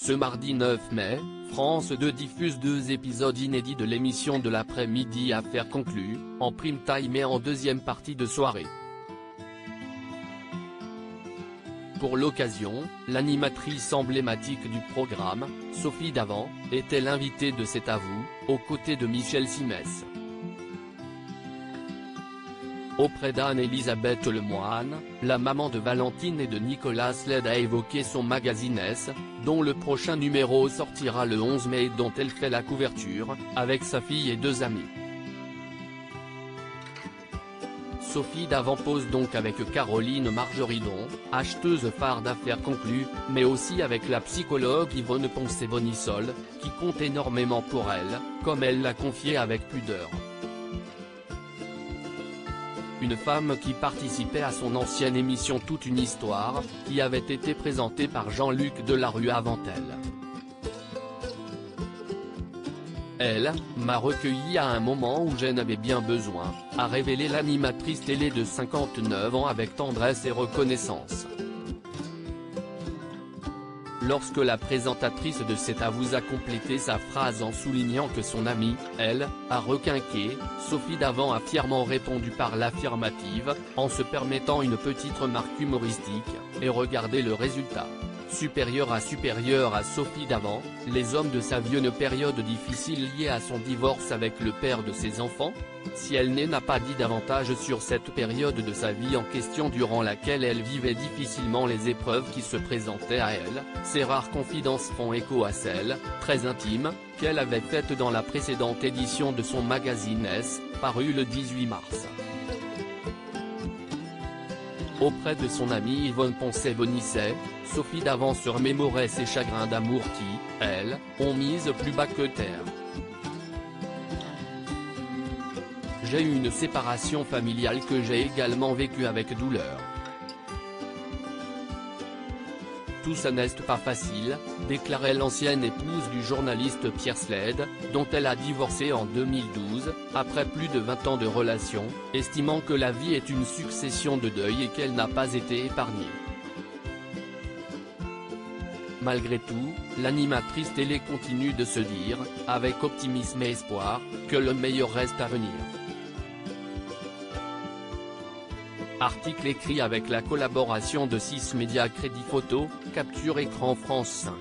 Ce mardi 9 mai, France 2 diffuse 2 épisodes inédits de l'émission de l'après-midi Affaires conclues, en prime time et en deuxième partie de soirée. Pour l'occasion, l'animatrice emblématique du programme, Sophie Davant, était l'invitée de C'est à vous, aux côtés de Michel Simès. Auprès d'Anne-Elisabeth Lemoine, la maman de Valentine et de Nicolas Sled a évoqué son magazine S, dont le prochain numéro sortira le 11 mai et dont elle fait la couverture, avec sa fille et 2 amis. Sophie Davant pose donc avec Caroline Margeridon, acheteuse phare d'Affaires conclues, mais aussi avec la psychologue Yvonne Poncet-Bonisol, qui compte énormément pour elle, comme elle l'a confié avec pudeur. Une femme qui participait à son ancienne émission Toute une histoire, qui avait été présentée par Jean-Luc Delarue avant elle. Elle m'a recueilli à un moment où j'en avais bien besoin, a révélé l'animatrice télé de 59 ans avec tendresse et reconnaissance. Lorsque la présentatrice de C'est à vous a complété sa phrase en soulignant que son amie, elle, a requinqué, Sophie Davant a fièrement répondu par l'affirmative, en se permettant une petite remarque humoristique, et regardez le résultat. Supérieure à Sophie Davant, les hommes de sa vie une période difficile liée à son divorce avec le père de ses enfants. Si elle n'a pas dit davantage sur cette période de sa vie en question durant laquelle elle vivait difficilement les épreuves qui se présentaient à elle, ses rares confidences font écho à celles, très intimes, qu'elle avait faites dans la précédente édition de son magazine S, paru le 18 mars. Auprès de son amie Yvonne Poncet-Bonisol, Sophie Davant se remémorait ses chagrins d'amour qui, elles, ont mise plus bas que terre. J'ai eu une séparation familiale que j'ai également vécue avec douleur. Tout ça n'est pas facile, déclarait l'ancienne épouse du journaliste Pierre Sled, dont elle a divorcé en 2012, après plus de 20 ans de relation, estimant que la vie est une succession de deuils et qu'elle n'a pas été épargnée. Malgré tout, l'animatrice télé continue de se dire, avec optimisme et espoir, que le meilleur reste à venir. Article écrit avec la collaboration de 6 médias Crédit Photo, Capture Écran France 5.